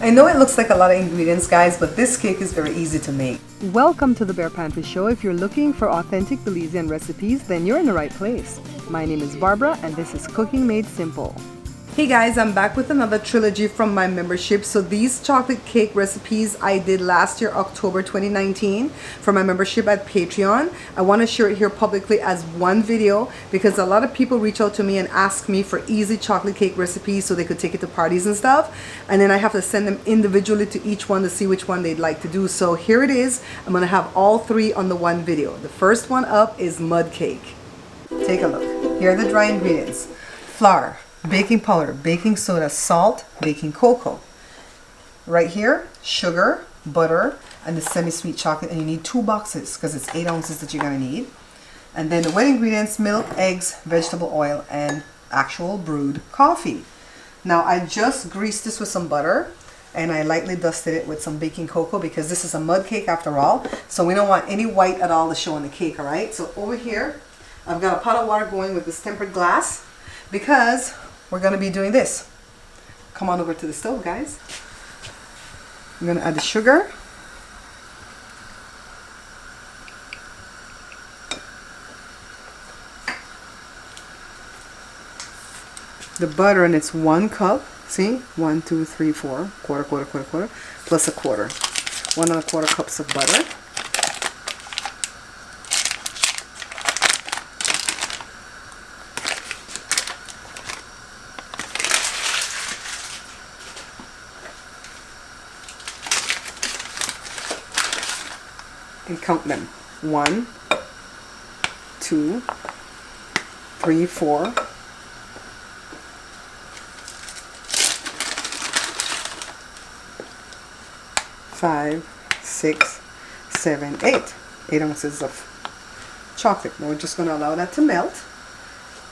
I know it looks like a lot of ingredients, guys, but this cake is very easy to make. Welcome to the Bear Pantry Show. If you're looking for authentic Belizean recipes, then you're in the right place. My name is Barbara, and this is Cooking Made Simple. Hey guys, I'm back with another trilogy from my membership. So these chocolate cake recipes I did last year, October 2019, for my membership at Patreon. I want to share it here publicly as one video because a lot of people reach out to me and ask me for easy chocolate cake recipes so they could take it to parties and stuff. And then I have to send them individually to each one to see which one they'd like to do. So here it is. I'm going to have all three on the one video. The first one up is mud cake. Take a look. Here are the dry ingredients. Flour, baking powder, baking soda, salt, baking cocoa. Right here, sugar, butter, and the semi-sweet chocolate. And you need 2 boxes because it's 8 ounces that you're going to need. And then the wet ingredients, milk, eggs, vegetable oil, and actual brewed coffee. Now I just greased this with some butter and I lightly dusted it with some baking cocoa because this is a mud cake after all. So we don't want any white at all to show on the cake, all right? So over here, I've got a pot of water going with this tempered glass because we're going to be doing this. Come on over to the stove, guys. I'm going to add the sugar. The butter, and it's 1 cup. See? 1, 2, 3, 4. Quarter. Plus a quarter. 1 1/4 cups of butter. And count them. 1, 2, 3, 4. 5, 6, 7, 8. 8 ounces of chocolate. Now we're just going to allow that to melt.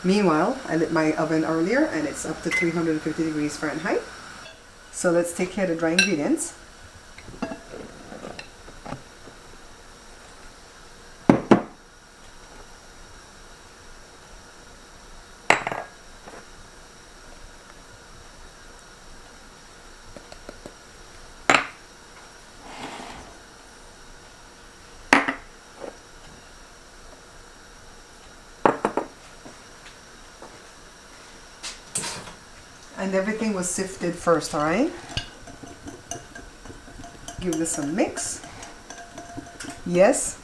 Meanwhile, I lit my oven earlier and it's up to 350 degrees Fahrenheit. So let's take care of the dry ingredients. And everything was sifted first, alright? Give this a mix. Yes,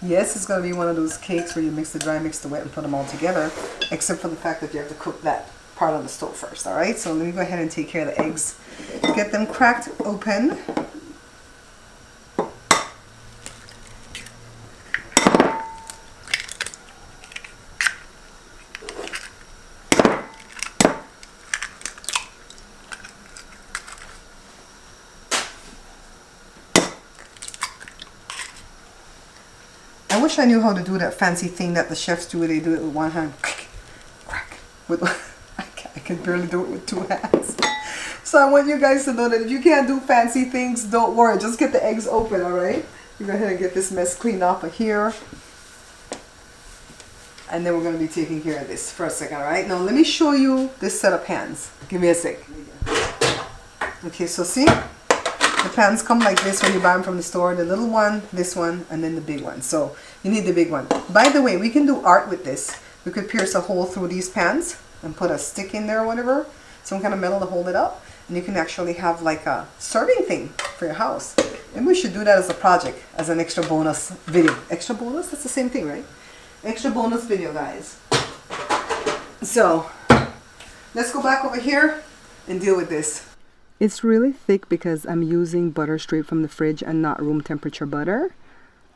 it's going to be one of those cakes where you mix the dry, mix the wet, and put them all together, except for the fact that you have to cook that part on the stove first, alright? So let me go ahead and take care of the eggs. Get them cracked open. I wish I knew how to do that fancy thing that the chefs do. They do it with one hand. Crack. I can barely do it with 2 hands. So I want you guys to know that if you can't do fancy things, don't worry. Just get the eggs open, alright? You go ahead and get this mess cleaned off of here. And then we're going to be taking care of this for a second, alright? Now let me show you this set of pans. Give me a sec. Okay, so see? The pans come like this when you buy them from the store. The little one, this one, and then the big one. So you need the big one. By the way, we can do art with this. We could pierce a hole through these pans and put a stick in there or whatever. Some kind of metal to hold it up. And you can actually have like a serving thing for your house. Maybe we should do that as a project, as an extra bonus video. Extra bonus? That's the same thing, right? Extra bonus video, guys. So let's go back over here and deal with this. It's really thick because I'm using butter straight from the fridge and not room temperature butter.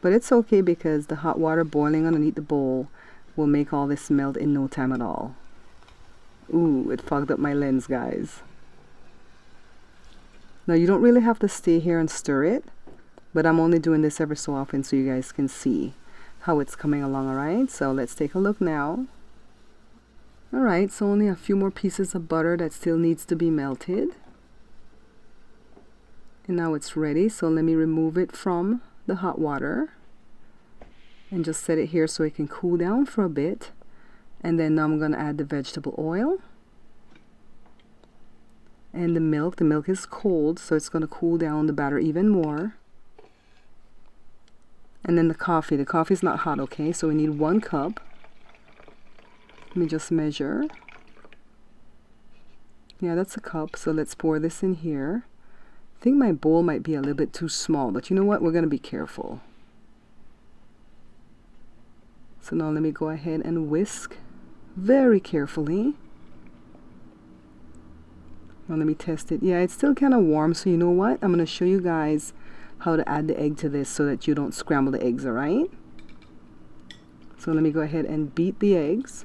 But it's okay because the hot water boiling underneath the bowl will make all this melt in no time at all. Ooh, it fogged up my lens, guys. Now you don't really have to stay here and stir it, but I'm only doing this every so often so you guys can see how it's coming along, alright? So let's take a look now. Alright, so only a few more pieces of butter that still needs to be melted. And now it's ready, so let me remove it from the hot water and just set it here so it can cool down for a bit. And then now I'm going to add the vegetable oil. And the milk is cold, so it's going to cool down the batter even more. And then the coffee is not hot, okay? So we need 1 cup. Let me just measure. Yeah, that's a cup, so let's pour this in here. I think my bowl might be a little bit too small, but you know what? We're going to be careful. So now let me go ahead and whisk very carefully. Now let me test it. Yeah, it's still kind of warm, so you know what? I'm going to show you guys how to add the egg to this so that you don't scramble the eggs, alright? So let me go ahead and beat the eggs.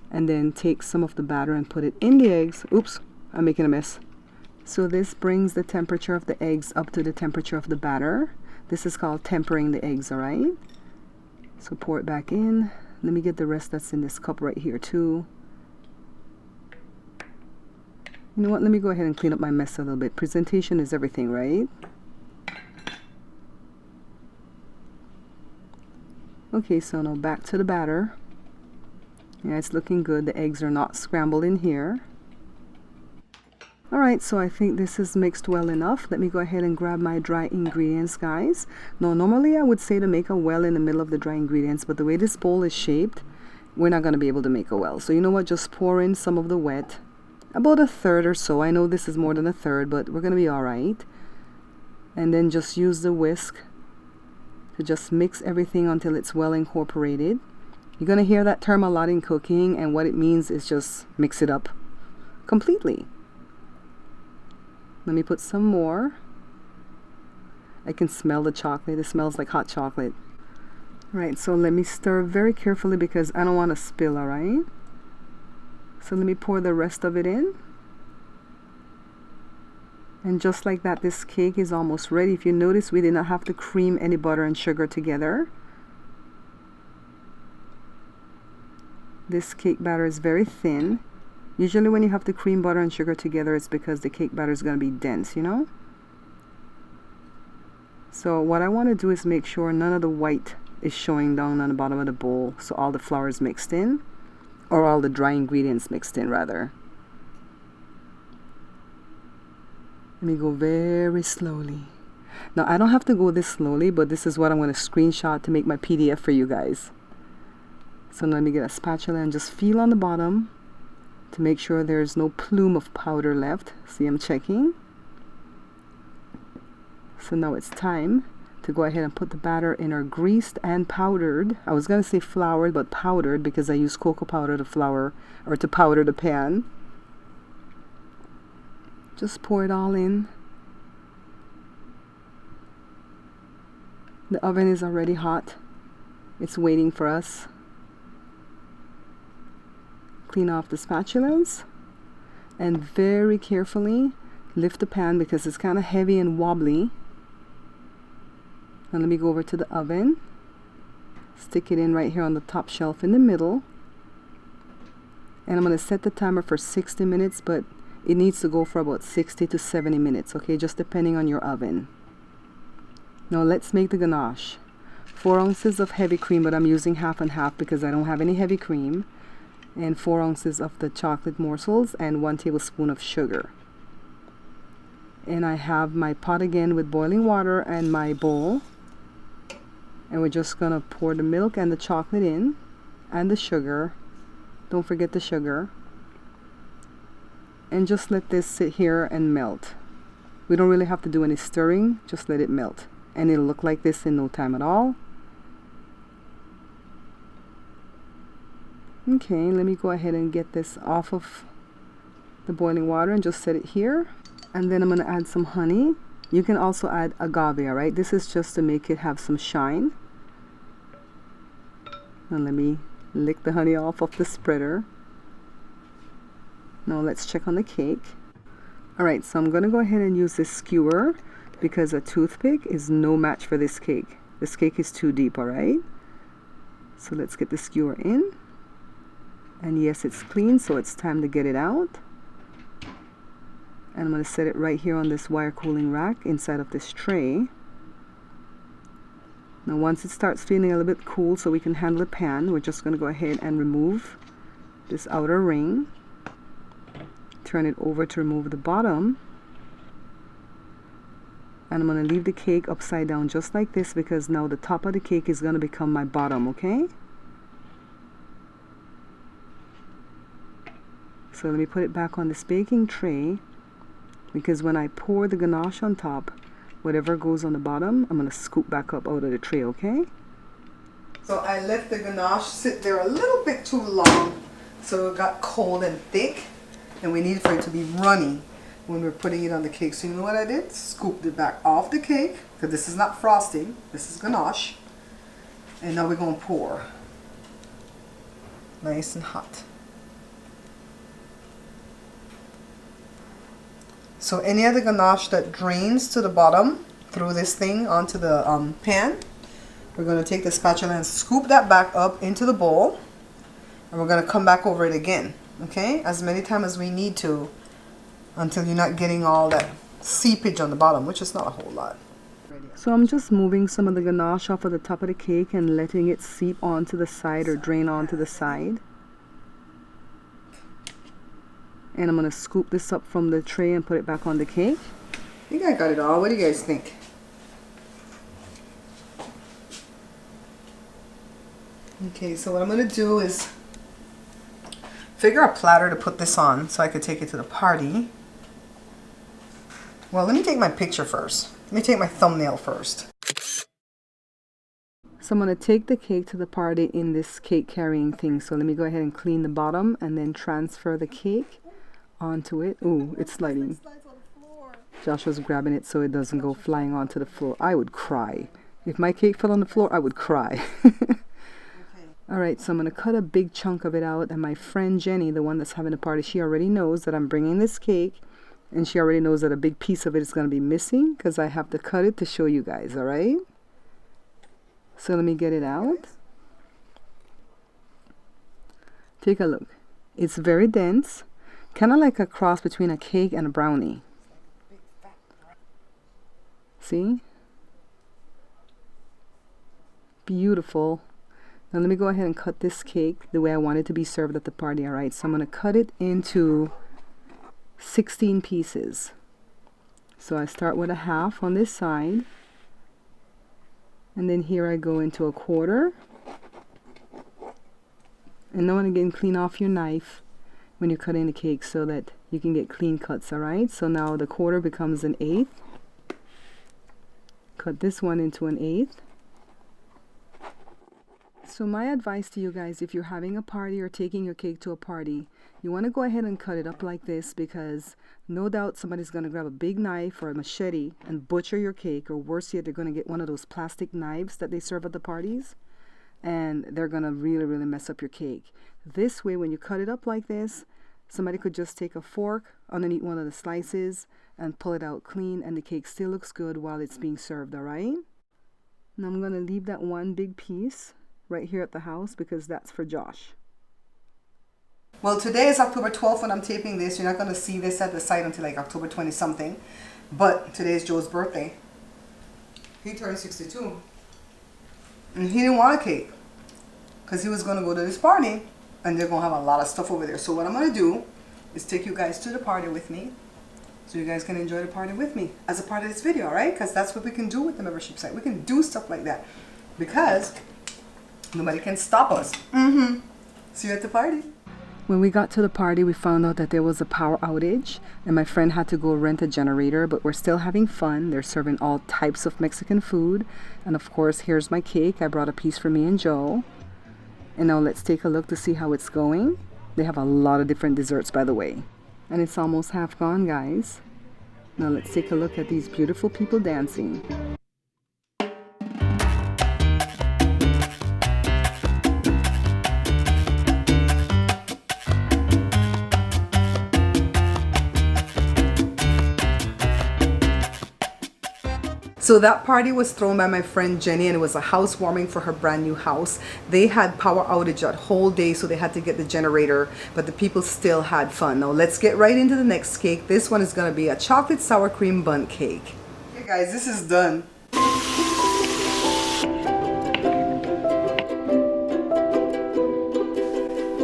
And then take some of the batter and put it in the eggs. Oops, I'm making a mess. So this brings the temperature of the eggs up to the temperature of the batter. This is called tempering the eggs, alright? So pour it back in. Let me get the rest that's in this cup right here too. You know what, let me go ahead and clean up my mess a little bit. Presentation is everything, right? Okay, so now back to the batter. Yeah, it's looking good. The eggs are not scrambled in here. Alright, so I think this is mixed well enough. Let me go ahead and grab my dry ingredients, guys. Now, normally I would say to make a well in the middle of the dry ingredients, but the way this bowl is shaped, we're not going to be able to make a well. So you know what, just pour in some of the wet. About 1/3 or so. I know this is more than 1/3, but we're going to be alright. And then just use the whisk to just mix everything until it's well incorporated. You're going to hear that term a lot in cooking, and what it means is just mix it up completely. Let me put some more. I can smell the chocolate. It smells like hot chocolate. Right, so let me stir very carefully because I don't want to spill, alright? So let me pour the rest of it in. And just like that, this cake is almost ready. If you notice, we did not have to cream any butter and sugar together. This cake batter is very thin. Usually when you have to cream butter and sugar together, it's because the cake batter is going to be dense, you know? So what I want to do is make sure none of the white is showing down on the bottom of the bowl. So all the flour is mixed in, or all the dry ingredients mixed in rather. Let me go very slowly. Now I don't have to go this slowly, but this is what I'm going to screenshot to make my PDF for you guys. So let me get a spatula and just feel on the bottom to make sure there's no plume of powder left. See, I'm checking. So now it's time to go ahead and put the batter in our greased and powdered. I was going to say floured, but powdered because I use cocoa powder to flour or to powder the pan. Just pour it all in. The oven is already hot. It's waiting for us. Clean off the spatulas and very carefully lift the pan because it's kind of heavy and wobbly. Now let me go over to the oven. Stick it in right here on the top shelf in the middle. And I'm going to set the timer for 60 minutes, but it needs to go for about 60 to 70 minutes, okay? Just depending on your oven. Now let's make the ganache. 4 ounces of heavy cream, but I'm using half and half because I don't have any heavy cream. And 4 ounces of the chocolate morsels and 1 tablespoon of sugar. And I have my pot again with boiling water and my bowl. And we're just gonna pour the milk and the chocolate in and the sugar. Don't forget the sugar. And just let this sit here and melt. We don't really have to do any stirring, just let it melt. And it'll look like this in no time at all. Okay, let me go ahead and get this off of the boiling water and just set it here. And then I'm going to add some honey. You can also add agave, alright? This is just to make it have some shine. And let me lick the honey off of the spreader. Now let's check on the cake. Alright, so I'm going to go ahead and use this skewer because a toothpick is no match for this cake. This cake is too deep, alright? So let's get the skewer in. And yes, it's clean, so it's time to get it out. And I'm going to set it right here on this wire cooling rack inside of this tray. Now once it starts feeling a little bit cool so we can handle the pan, we're just going to go ahead and remove this outer ring. turn it over to remove the bottom. And I'm going to leave the cake upside down just like this because now the top of the cake is going to become my bottom, okay? So let me put it back on this baking tray because when I pour the ganache on top, whatever goes on the bottom, I'm going to scoop back up out of the tray, okay? So I let the ganache sit there a little bit too long, so it got cold and thick, and we need for it to be runny when we're putting it on the cake. So you know what I did? Scooped it back off the cake, because this is not frosting, this is ganache. And now we're going to pour. Nice and hot. So any of the ganache that drains to the bottom through this thing onto the pan, we're going to take the spatula and scoop that back up into the bowl. And we're going to come back over it again. Okay? As many times as we need to, until you're not getting all that seepage on the bottom, which is not a whole lot. So I'm just moving some of the ganache off of the top of the cake and letting it seep onto the side or drain onto the side. And I'm going to scoop this up from the tray and put it back on the cake. I think I got it all. What do you guys think? Okay, so what I'm going to do is figure a platter to put this on so I could take it to the party. Well, let me take my picture first. Let me take my thumbnail first. So I'm going to take the cake to the party in this cake carrying thing. So let me go ahead and clean the bottom and then transfer the cake onto it. Ooh, it's sliding. Joshua's grabbing it so it doesn't go flying onto the floor. I would cry. If my cake fell on the floor, I would cry. Alright, so I'm going to cut a big chunk of it out, and my friend Jenny, the one that's having the party, she already knows that I'm bringing this cake, and she already knows that a big piece of it is going to be missing because I have to cut it to show you guys, alright? So let me get it out. Take a look. It's very dense, kind of like a cross between a cake and a brownie. See? Beautiful. Now let me go ahead and cut this cake the way I want it to be served at the party, alright? So I'm going to cut it into 16 pieces. So I start with a half on this side. And then here I go into a quarter. And now again, clean off your knife when you're cutting the cake so that you can get clean cuts, alright? So now the quarter becomes an eighth. Cut this one into an eighth. So my advice to you guys, if you're having a party or taking your cake to a party, you want to go ahead and cut it up like this because no doubt somebody's going to grab a big knife or a machete and butcher your cake, or worse yet, they're going to get one of those plastic knives that they serve at the parties and they're going to really mess up your cake. This way, when you cut it up like this, somebody could just take a fork underneath one of the slices and pull it out clean, and the cake still looks good while it's being served, alright? Now I'm going to leave that one big piece right here at the house because that's for Josh. Well, today is October 12th when I'm taping this. You're not going to see this at the site until like October 20 something. But today is Joe's birthday. He turned 62. And he didn't want a cake because he was going to go to this party and they're going to have a lot of stuff over there. So what I'm going to do is take you guys to the party with me so you guys can enjoy the party with me as a part of this video, alright? Because that's what we can do with the membership site. We can do stuff like that because nobody can stop us. See you at the party. When we got to the party, we found out that there was a power outage and my friend had to go rent a generator, but we're still having fun. They're serving all types of Mexican food. And of course, here's my cake. I brought a piece for me and Joe. And now let's take a look to see how it's going. They have a lot of different desserts, by the way. And it's almost half gone, guys. Now let's take a look at these beautiful people dancing. So that party was thrown by my friend Jenny, and it was a housewarming for her brand new house. They had power outage that whole day, so they had to get the generator, but the people still had fun. Now let's get right into the next cake. This one is going to be a chocolate sour cream bundt cake. Okay guys, this is done.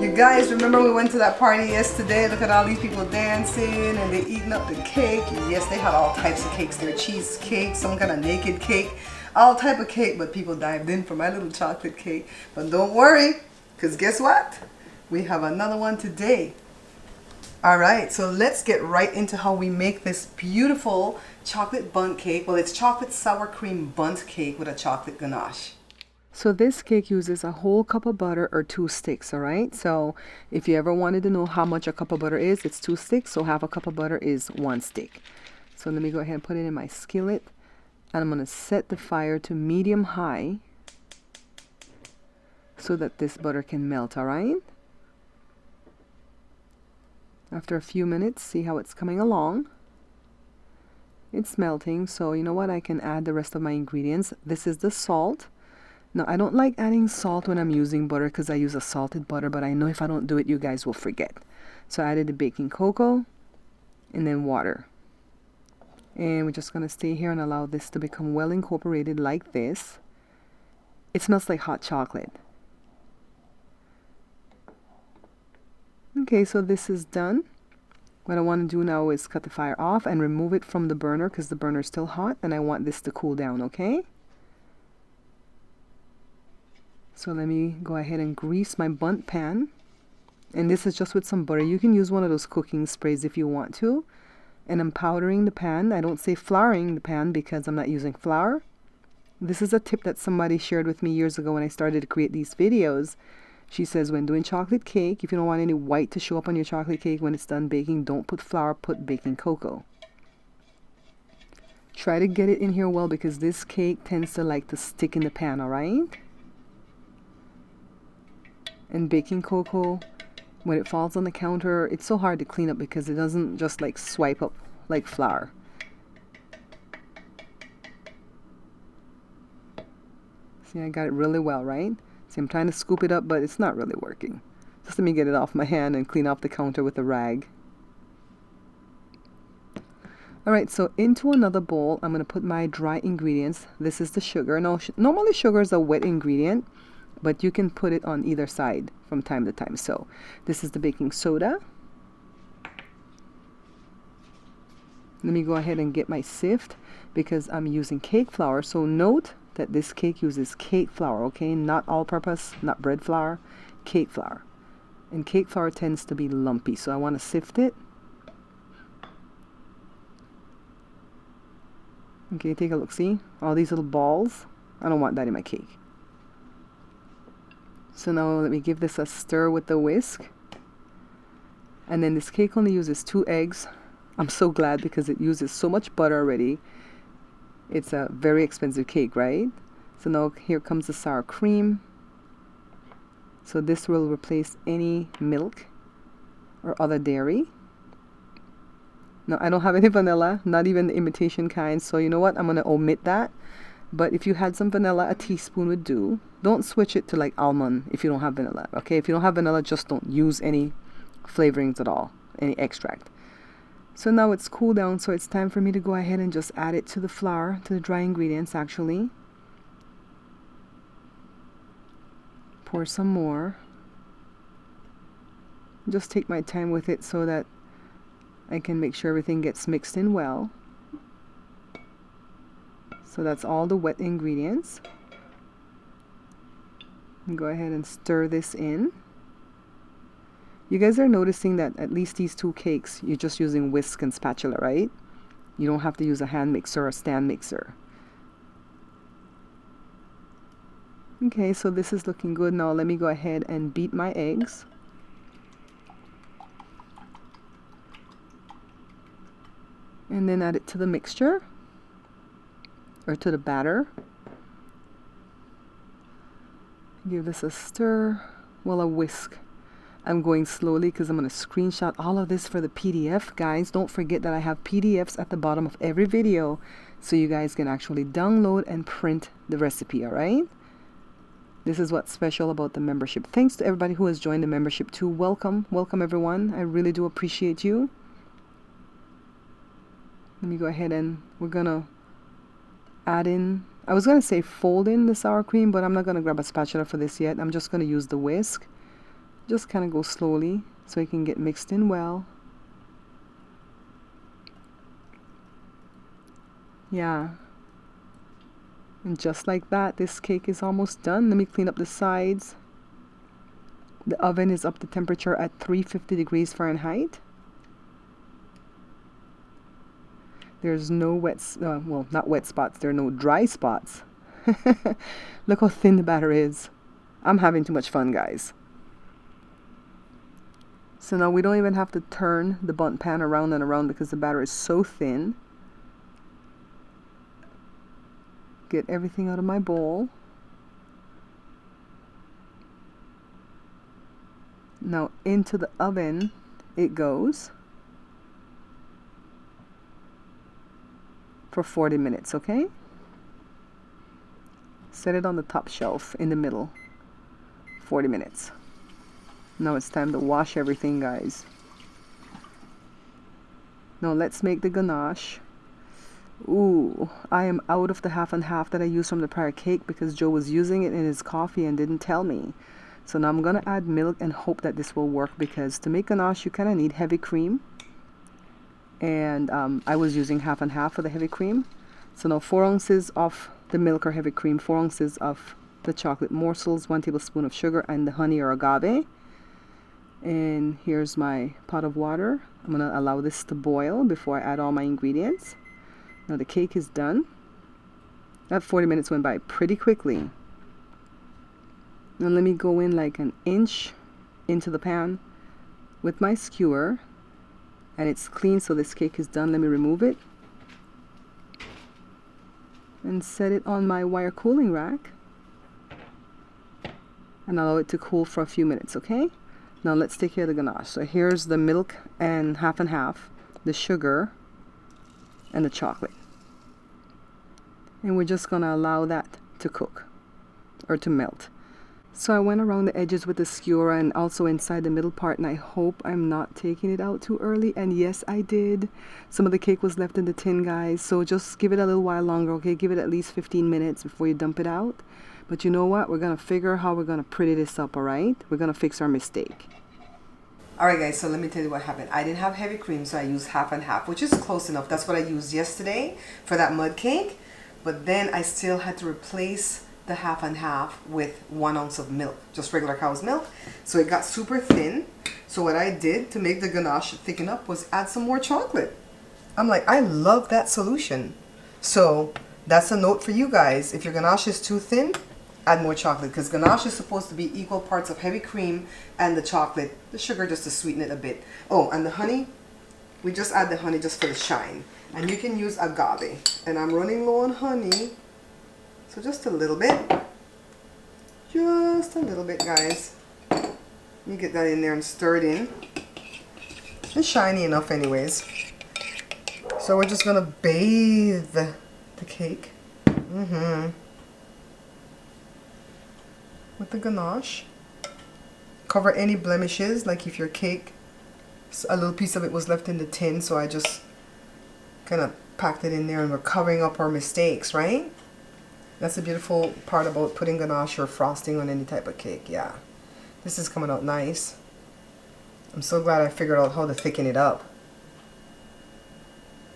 You Guys, remember we went to that party yesterday? Look at all these people dancing and they eating up the cake. Yes, they had all types of cakes there. Cheesecake, some kind of naked cake, all type of cake, but people dived in for my little chocolate cake. But don't worry, because guess what? We have another one today. Alright, so let's get right into how we make this beautiful chocolate bundt cake. Well, it's chocolate sour cream bundt cake with a chocolate ganache. So this cake uses a whole cup of butter or 2 sticks, all right? So if you ever wanted to know how much a cup of butter is, it's 2 sticks, so half a cup of butter is 1 stick. So let me go ahead and put it in my skillet, and I'm going to set the fire to medium high so that this butter can melt, all right? After a few minutes, see how it's coming along. It's melting, so you know what? I can add the rest of my ingredients. This is the salt. Now, I don't like adding salt when I'm using butter because I use a salted butter, but I know if I don't do it, you guys will forget. So I added the baking cocoa and then water. And we're just going to stay here and allow this to become well incorporated like this. It smells like hot chocolate. Okay, so this is done. What I want to do now is cut the fire off and remove it from the burner because the burner is still hot and I want this to cool down, okay? So let me go ahead and grease my bundt pan. And this is just with some butter. You can use one of those cooking sprays if you want to. And I'm powdering the pan. I don't say flouring the pan because I'm not using flour. This is a tip that somebody shared with me years ago when I started to create these videos. She says when doing chocolate cake, if you don't want any white to show up on your chocolate cake when it's done baking, don't put flour, put baking cocoa. Try to get it in here well because this cake tends to like to stick in the pan, all right? And baking cocoa, when it falls on the counter, it's so hard to clean up because it doesn't just like swipe up like flour. See, I got it really well, right? See, I'm trying to scoop it up, but it's not really working. Just let me get it off my hand and clean off the counter with a rag. Alright, so into another bowl, I'm going to put my dry ingredients. This is the sugar. Now, normally sugar is a wet ingredient, but you can put it on either side from time to time. So this is the baking soda. Let me go ahead and get my sift because I'm using cake flour. So note that this cake uses cake flour, okay? Not all-purpose, not bread flour, cake flour. And cake flour tends to be lumpy, so I want to sift it. Okay, take a look, see? All these little balls. I don't want that in my cake. So now let me give this a stir with the whisk. And then this cake only uses 2 eggs. I'm so glad because it uses so much butter already. It's a very expensive cake, right? So now here comes the sour cream. So this will replace any milk or other dairy. Now I don't have any vanilla, not even the imitation kind. So you know what? I'm going to omit that. But if you had some vanilla, a teaspoon would do. Don't switch it to like almond if you don't have vanilla. Okay, if you don't have vanilla, just don't use any flavorings at all, any extract. So now it's cooled down, so it's time for me to go ahead and just add it to the flour, to the dry ingredients actually. Pour some more. Just take my time with it so that I can make sure everything gets mixed in well. So that's all the wet ingredients. And go ahead and stir this in. You guys are noticing that at least these 2 cakes, you're just using whisk and spatula, right? You don't have to use a hand mixer or a stand mixer. Okay, so this is looking good. Now let me go ahead and beat my eggs. And then add it to the mixture. Or to the batter. Give this a stir. Well, a whisk. I'm going slowly because I'm going to screenshot all of this for the PDF. Guys, don't forget that I have PDFs at the bottom of every video so you guys can actually download and print the recipe, all right? This is what's special about the membership. Thanks to everybody who has joined the membership too. Welcome everyone. I really do appreciate you. Let me go ahead and we're going to add in, I was going to say fold in the sour cream, but I'm not going to grab a spatula for this yet. I'm just going to use the whisk. Just kind of go slowly so it can get mixed in well. Yeah. And just like that, this cake is almost done. Let me clean up the sides. The oven is up to temperature at 350 degrees Fahrenheit. There's no well, not wet spots. There are no dry spots. Look how thin the batter is. I'm having too much fun, guys. So now we don't even have to turn the bundt pan around and around because the batter is so thin. Get everything out of my bowl. Now into the oven it goes for 40 minutes, okay? Set it on the top shelf in the middle. 40 minutes. Now it's time to wash everything, guys. Now let's make the ganache. Ooh, I am out of the half and half that I used from the prior cake because Joe was using it in his coffee and didn't tell me. So now I'm gonna add milk and hope that this will work, because to make ganache you kind of need heavy cream. And I was using half and half for the heavy cream. So now 4 ounces of the milk or heavy cream, 4 ounces of the chocolate morsels, 1 tablespoon of sugar, and the honey or agave. And here's my pot of water. I'm gonna allow this to boil before I add all my ingredients. Now the cake is done. That 40 minutes went by pretty quickly. Now let me go in like an inch into the pan with my skewer. And it's clean, so this cake is done. Let me remove it. And set it on my wire cooling rack. And allow it to cool for a few minutes, okay? Now let's take care of the ganache. So here's the milk and half, the sugar, and the chocolate. And we're just gonna allow that to cook or to melt. So I went around the edges with the skewer and also inside the middle part, and I hope I'm not taking it out too early. And yes, I did. Some of the cake was left in the tin, guys, so just give it a little while longer, okay? Give it at least 15 minutes before you dump it out. But you know what? We're gonna figure how we're gonna pretty this up, all right? We're gonna fix our mistake. Alright guys, so let me tell you what happened. I didn't have heavy cream, so I used half and half, which is close enough. That's what I used yesterday for that mud cake. But then I still had to replace the half and half with 1 ounce of milk, just regular cow's milk. So it got super thin. So what I did to make the ganache thicken up was add some more chocolate. I'm like, I love that solution. So that's a note for you guys. If your ganache is too thin, add more chocolate, because ganache is supposed to be equal parts of heavy cream and the chocolate, the sugar just to sweeten it a bit. Oh, and the honey, we just add the honey just for the shine. And you can use agave. And I'm running low on honey, so just a little bit. Just a little bit, guys. You get that in there and stir it in. It's shiny enough anyways. So we're just gonna bathe the cake. With the ganache. Cover any blemishes, like if your cake, a little piece of it was left in the tin, so I just kind of packed it in there, and we're covering up our mistakes, right? That's the beautiful part about putting ganache or frosting on any type of cake. Yeah, this is coming out nice. I'm so glad I figured out how to thicken it up.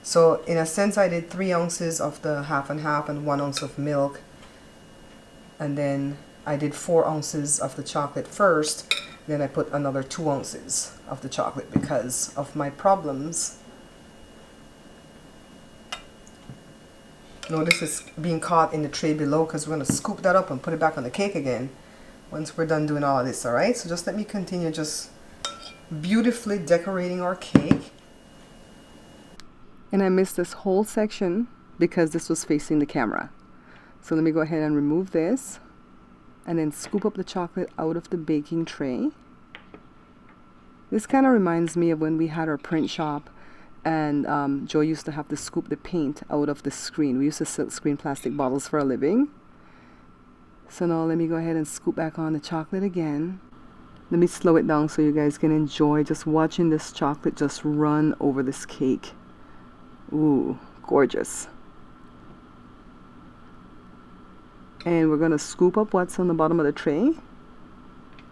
So in a sense, I did 3 ounces of the half and half and 1 ounce of milk, and then I did 4 ounces of the chocolate first. Then I put another 2 ounces of the chocolate because of my problems. Notice it's being caught in the tray below, because we're going to scoop that up and put it back on the cake again once we're done doing all of this. Alright, so just let me continue just beautifully decorating our cake. And I missed this whole section because this was facing the camera. So let me go ahead and remove this and then scoop up the chocolate out of the baking tray. This kind of reminds me of when we had our print shop, and Joe used to have to scoop the paint out of the screen. We used to silk screen plastic bottles for a living. So now let me go ahead and scoop back on the chocolate again. Let me slow it down so you guys can enjoy just watching this chocolate just run over this cake. Ooh, gorgeous. And we're going to scoop up what's on the bottom of the tray.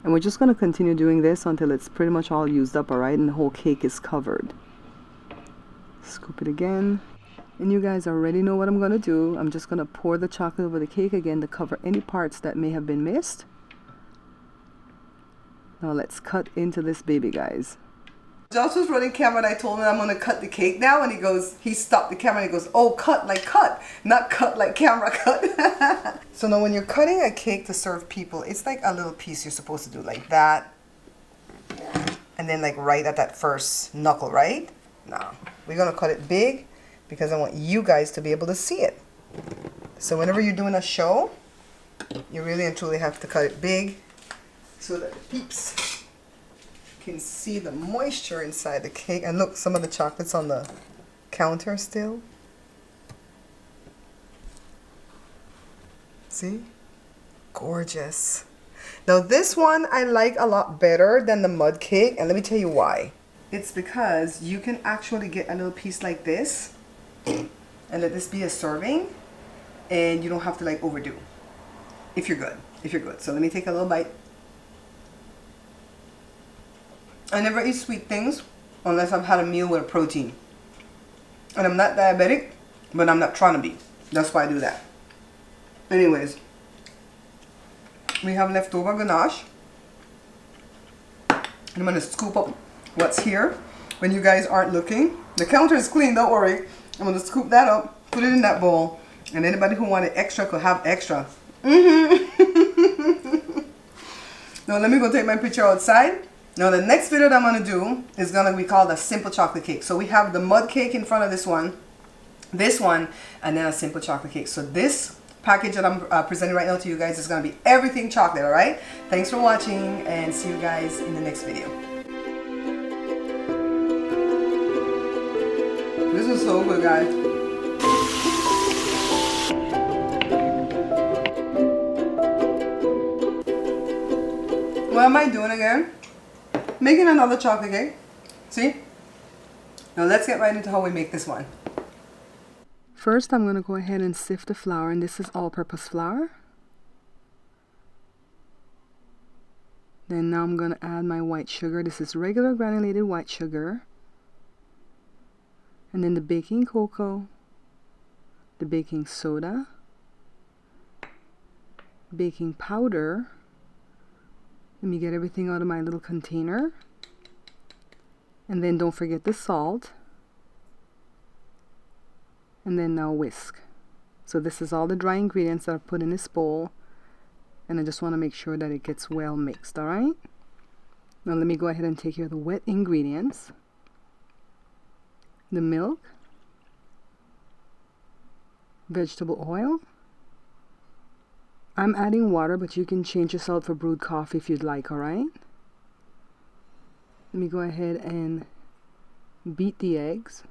And we're just going to continue doing this until it's pretty much all used up, alright, and the whole cake is covered. Scoop it again. And you guys already know what I'm going to do. I'm just going to pour the chocolate over the cake again to cover any parts that may have been missed. Now let's cut into this baby, guys. Josh was running camera and I told him I'm going to cut the cake now, and he stopped the camera and he goes, oh, cut like cut, not cut like camera cut. So now when you're cutting a cake to serve people, it's like a little piece you're supposed to do like that. And then like right at that first knuckle, right? No, we're going to cut it big because I want you guys to be able to see it. So whenever you're doing a show, you really and truly have to cut it big so that the peeps can see the moisture inside the cake. And look, some of the chocolate's on the counter still. See? Gorgeous. Now this one I like a lot better than the mud cake, and let me tell you why. It's because you can actually get a little piece like this and let this be a serving, and you don't have to like overdo if you're good. So let me take a little bite. I never eat sweet things unless I've had a meal with a protein. And I'm not diabetic, but I'm not trying to be. That's why I do that. Anyways, we have leftover ganache. I'm going to scoop up what's here when you guys aren't looking. The counter is clean, don't worry. I'm going to scoop that up, put it in that bowl, and anybody who wanted extra could have extra. Now let me go take my picture outside. Now the next video that I'm going to do is going to be called a simple chocolate cake. So we have the mud cake in front of this one, and then a simple chocolate cake. So this package that I'm presenting right now to you guys is going to be everything chocolate, alright? Thanks for watching, and see you guys in the next video. This is so good, guys. What am I doing again? Making another chocolate cake. See? Now let's get right into how we make this one. First, I'm going to go ahead and sift the flour, and this is all-purpose flour. Then now I'm going to add my white sugar. This is regular granulated white sugar. And then the baking cocoa, the baking soda, baking powder. Let me get everything out of my little container. And then don't forget the salt. And then now whisk. So this is all the dry ingredients that I've put in this bowl. And I just want to make sure that it gets well mixed, alright? Now let me go ahead and take care of the wet ingredients. The milk. Vegetable oil. I'm adding water, but you can change this out for brewed coffee if you'd like, alright? Let me go ahead and beat the eggs.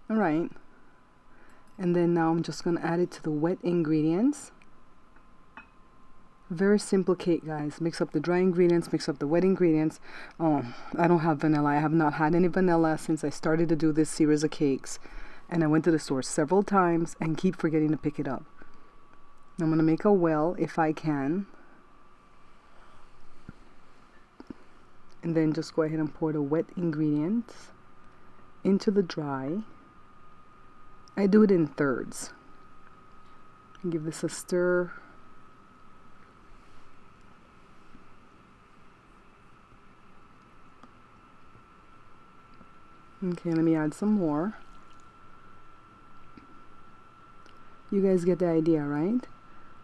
Alright. And then now I'm just going to add it to the wet ingredients. Very simple cake, guys. Mix up the dry ingredients, mix up the wet ingredients. Oh, I don't have vanilla. I have not had any vanilla since I started to do this series of cakes. And I went to the store several times and keep forgetting to pick it up. I'm going to make a well if I can. And then just go ahead and pour the wet ingredients into the dry. I do it in thirds. Give this a stir. Okay, let me add some more. You guys get the idea, right?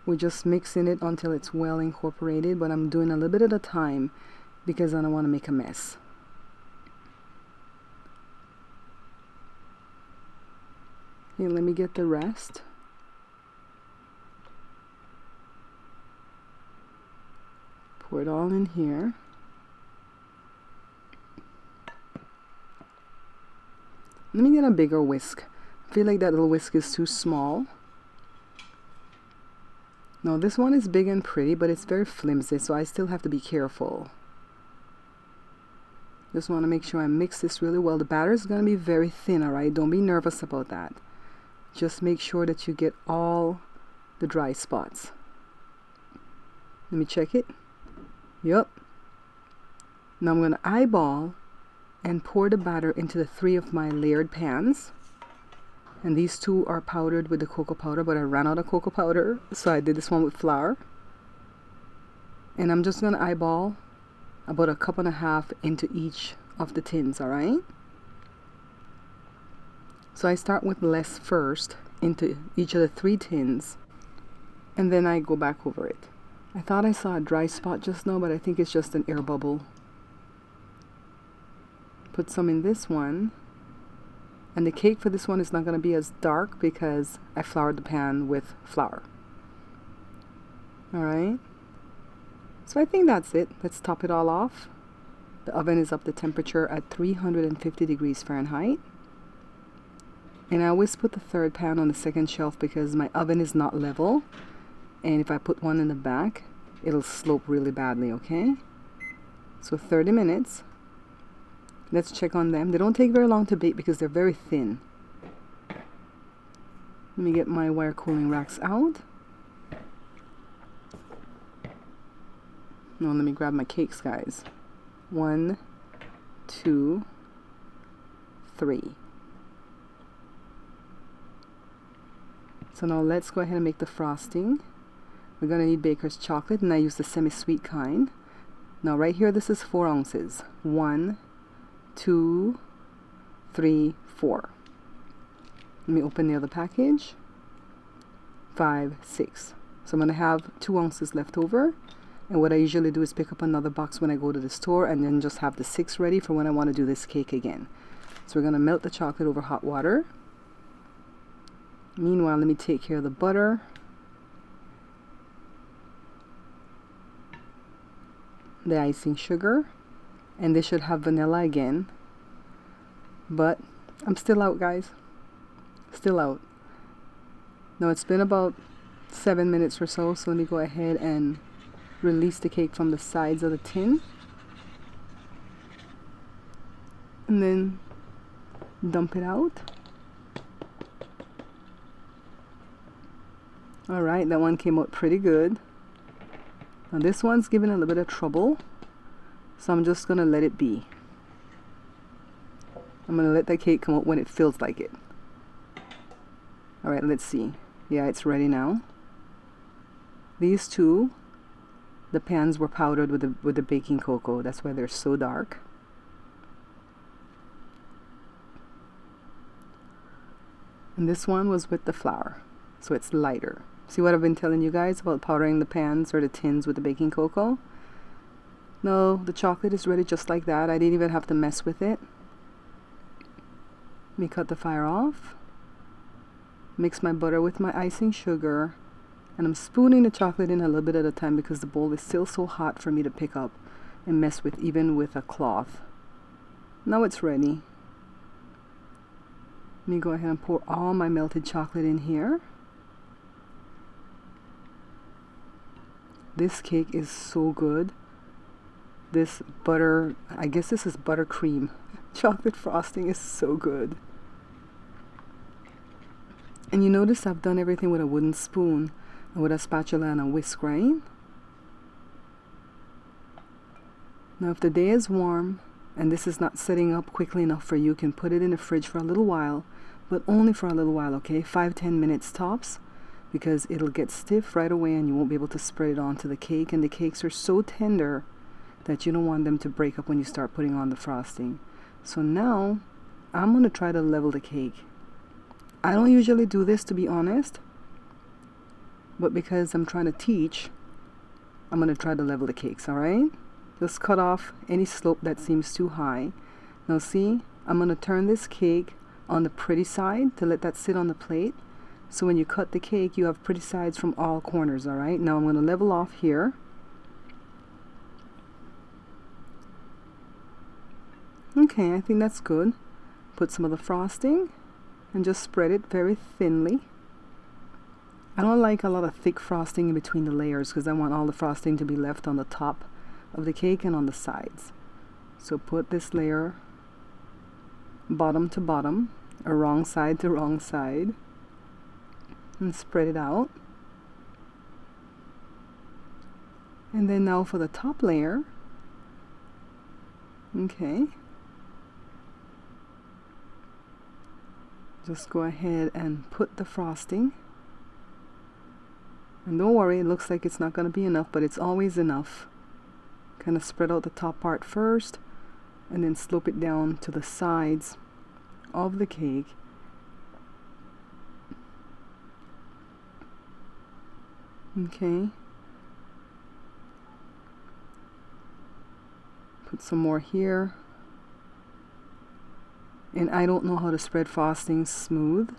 We're just mixing it until it's well incorporated, but I'm doing a little bit at a time because I don't want to make a mess. Okay, let me get the rest. Pour it all in here. Let me get a bigger whisk. I feel like that little whisk is too small. No, this one is big and pretty, but it's very flimsy, so I still have to be careful. Just want to make sure I mix this really well. The batter is going to be very thin, alright? Don't be nervous about that. just make sure that you get all the dry spots. Let me check it. Yup. Now I'm going to eyeball and pour the batter into the 3 of my layered pans. And these 2 are powdered with the cocoa powder, but I ran out of cocoa powder, so I did this one with flour. And I'm just going to eyeball about 1.5 cups into each of the tins, alright? So I start with less first into each of the 3 tins, and then I go back over it. I thought I saw a dry spot just now, but I think it's just an air bubble. Put some in this one. And the cake for this one is not going to be as dark because I floured the pan with flour. Alright. So I think that's it. Let's top it all off. The oven is up to temperature at 350 degrees Fahrenheit. And I always put the 3rd pan on the 2nd shelf because my oven is not level. And if I put one in the back, it'll slope really badly, okay? So 30 minutes. Let's check on them. They don't take very long to bake because they're very thin. Let me get my wire cooling racks out. Now let me grab my cakes, guys. 1, 2, 3. So now let's go ahead and make the frosting. We're going to need baker's chocolate, and I use the semi-sweet kind. Now right here, this is 4 ounces. 1, 2, 3, 4. Let me open the other package. 5, 6. So I'm going to have 2 ounces left over. And what I usually do is pick up another box when I go to the store and then just have the 6 ready for when I want to do this cake again. So we're going to melt the chocolate over hot water. Meanwhile, let me take care of the butter. The icing sugar. And this should have vanilla again. But I'm still out, guys. Still out. Now it's been about 7 minutes or so, so let me go ahead and release the cake from the sides of the tin. And then dump it out. Alright, that one came out pretty good. Now this one's giving a little bit of trouble, so I'm just going to let it be. I'm going to let that cake come out when it feels like it. Alright, let's see. Yeah, it's ready now. These two, the pans were powdered with the baking cocoa. That's why they're so dark. And this one was with the flour, so it's lighter. See what I've been telling you guys about powdering the pans or the tins with the baking cocoa? No, the chocolate is ready just like that. I didn't even have to mess with it. Let me cut the fire off. Mix my butter with my icing sugar. And I'm spooning the chocolate in a little bit at a time because the bowl is still so hot for me to pick up and mess with, even with a cloth. Now it's ready. Let me go ahead and pour all my melted chocolate in here. This cake is so good. This butter, I guess this is buttercream. Chocolate frosting is so good. And you notice I've done everything with a wooden spoon and with a spatula and a whisk, right? Now if the day is warm and this is not setting up quickly enough for you, you can put it in the fridge for a little while, but only for a little while, okay? 5-10 minutes tops, because it'll get stiff right away and you won't be able to spread it onto the cake. And the cakes are so tender that you don't want them to break up when you start putting on the frosting. So now I'm going to try to level the cake. I don't usually do this, to be honest, but because I'm trying to teach, I'm going to try to level the cakes, alright? Just cut off any slope that seems too high. Now see, I'm going to turn this cake on the pretty side to let that sit on the plate. So when you cut the cake, you have pretty sides from all corners, alright? Now I'm going to level off here. Okay, I think that's good. Put some of the frosting and just spread it very thinly. I don't like a lot of thick frosting in between the layers because I want all the frosting to be left on the top of the cake and on the sides. So put this layer bottom to bottom, or wrong side to wrong side. and spread it out. And then now for the top layer. Okay. Just go ahead and put the frosting. And don't worry, it looks like it's not going to be enough, but it's always enough. Kind of spread out the top part first, and then slope it down to the sides of the cake. Okay. Put some more here. And I don't know how to spread frosting smooth,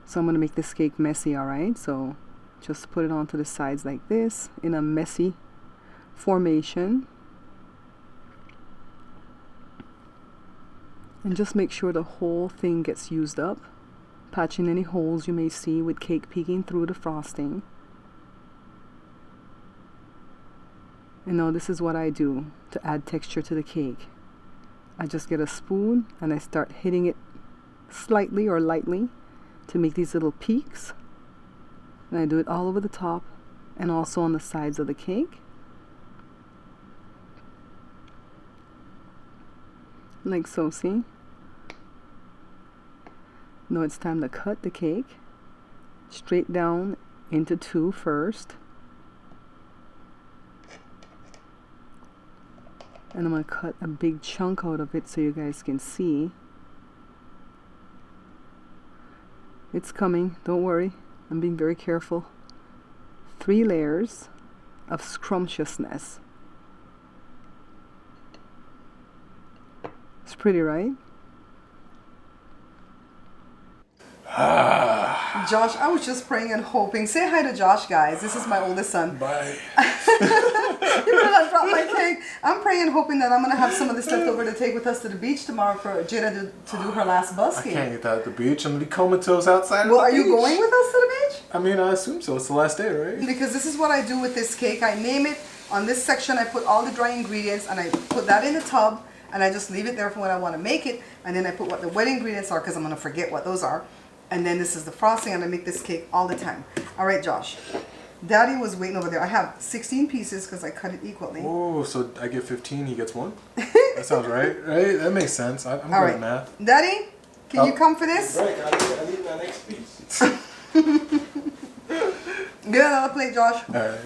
so I'm going to make this cake messy, alright? So just put it onto the sides like this in a messy formation. And just make sure the whole thing gets used up, patching any holes you may see with cake peeking through the frosting. And now this is what I do to add texture to the cake. I just get a spoon and I start hitting it slightly or lightly to make these little peaks. And I do it all over the top and also on the sides of the cake. Like so, see? Now it's time to cut the cake straight down into two first. And I'm going to cut a big chunk out of it so you guys can see. It's coming, don't worry. I'm being very careful. 3 layers of scrumptiousness. It's pretty, right? Josh, I was just praying and hoping. Say hi to Josh, guys. This is my oldest son. Bye. You better not drop my cake. I'm praying and hoping that I'm going to have some of this left over to take with us to the beach tomorrow for Jada to do her last busking. I can't eat that at the beach. I'm going to be comatose outside Well, of are the you beach. going with us to the beach? I mean, I assume so. It's the last day, right? Because this is what I do with this cake. I name it. On this section, I put all the dry ingredients and I put that in the tub and I just leave it there for when I want to make it. And then I put what the wet ingredients are because I'm going to forget what those are. And then this is the frosting, and I make this cake all the time. All right, Josh. Daddy was waiting over there. I have 16 pieces because I cut it equally. Oh, so I get 15, he gets 1? That sounds right, right? That makes sense. I'm good at math. Daddy, can you come for this? Right, I need that next piece. Get another plate, Josh. All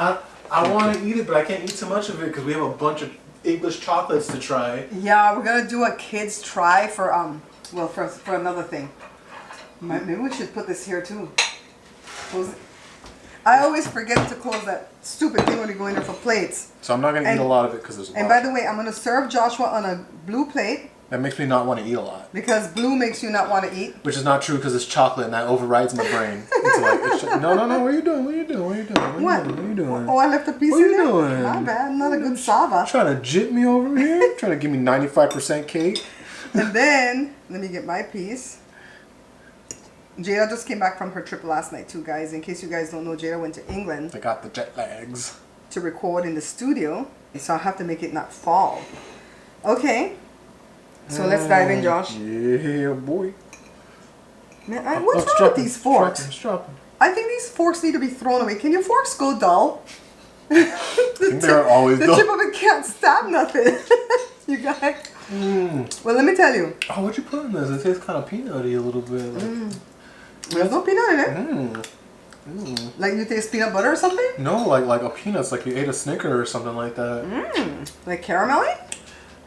right. I want to eat it, but I can't eat too much of it because we have a bunch of English chocolates to try. Yeah, we're going to do a kids try for, well, for another thing. Maybe we should put this here too. Close it. I always forget to close that stupid thing when you go in there for plates. So I'm not going to eat a lot of it because there's a lot. And by the way, I'm going to serve Joshua on a blue plate. That makes me not want to eat a lot. Because blue makes you not want to eat. Which is not true because it's chocolate and that overrides my brain. No, what are you doing? What are you doing? What are you doing? What? What are you doing? Oh, I left a piece What in are you there? doing? My bad. Not a good sava. Trying to jit me over here? Trying to give me 95% cake? And then, let me get my piece. Jada just came back from her trip last night too, guys. In case you guys don't know, Jada went to England They got the jet lags. to record in the studio. So I have to make it not fall. Okay. So let's dive in, Josh. Yeah, boy. Man, what's wrong with these forks? It's dropping. I think these forks need to be thrown away. Can your forks go dull? I think they're always The dull. tip of it can't stab nothing. You guys. Well, let me tell you. Oh, what'd you put in this? It tastes kind of peanutty a little bit. Like, There's no peanut in it. Like you taste peanut butter or something? No, like a peanuts, like you ate a Snicker or something like that. Like caramelly?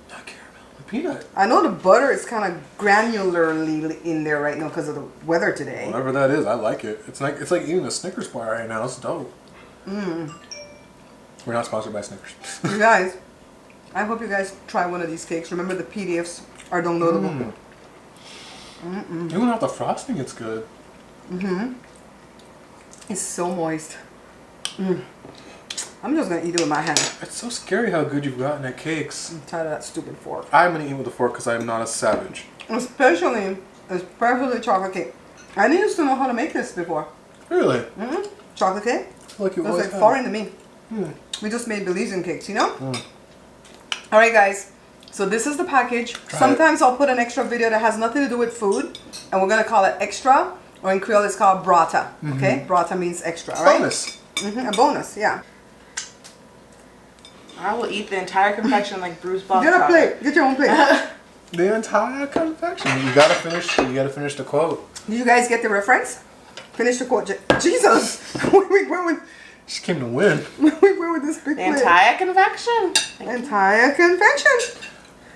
Not caramel, a peanut. I know the butter is kind of granularly in there right now because of the weather today. Whatever that is, I like it. It's like eating a Snickers bar right now. It's dope. We're not sponsored by Snickers. You guys, I hope you guys try one of these cakes. Remember the PDFs are downloadable. Even without the frosting, it's good. It's so moist. I'm just going to eat it with my hand. It's so scary how good you've gotten at cakes. I'm tired of that stupid fork. I'm going to eat with a fork because I'm not a savage. Especially chocolate cake. I didn't used to know how to make this before. Really? Chocolate cake? I feel like you It was always like have. foreign to me. We just made Belizean cakes, you know? Alright guys, so this is the package. Sometimes I'll put an extra video that has nothing to do with food, and we're going to call it extra. Or in Creole, it's called brata. Okay, brata means extra. All right? Bonus. A bonus, yeah. I will eat the entire confection like Bruce Bob. Get a plate. Get your own plate. The entire confection. You gotta finish. You gotta finish the quote. Did you guys get the reference? Finish the quote. Jesus! Where would She came to win. this big The plate? entire confection. Entire confection.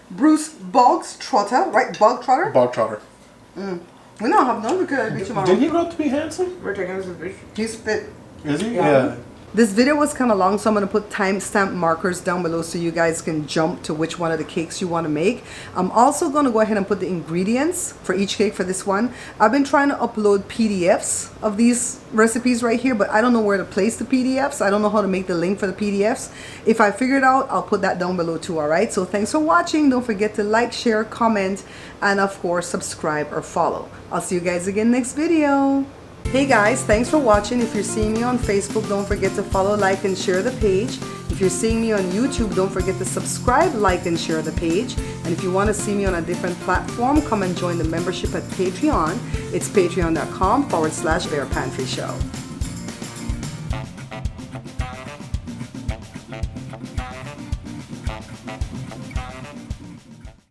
Bruce Boggs Trotter, right? Bog Trotter? Bog trotter. We don't have none because tomorrow. Didn't he grow up to be handsome? We're taking this a bitch. He's fit. Is he? Yeah. This video was kind of long, so I'm going to put timestamp markers down below so you guys can jump to which one of the cakes you want to make. I'm also going to go ahead and put the ingredients for each cake for this one. I've been trying to upload PDFs of these recipes right here, but I don't know where to place the PDFs. I don't know how to make the link for the PDFs. If I figure it out, I'll put that down below too, alright? So thanks for watching. Don't forget to like, share, comment, and of course, subscribe or follow. I'll see you guys again next video. Hey guys, thanks for watching. If you're seeing me on Facebook, don't forget to follow, like, and share the page. If you're seeing me on YouTube, don't forget to subscribe, like, and share the page. And if you want to see me on a different platform, come and join the membership at Patreon. It's patreon.com/Bear Pantry Show.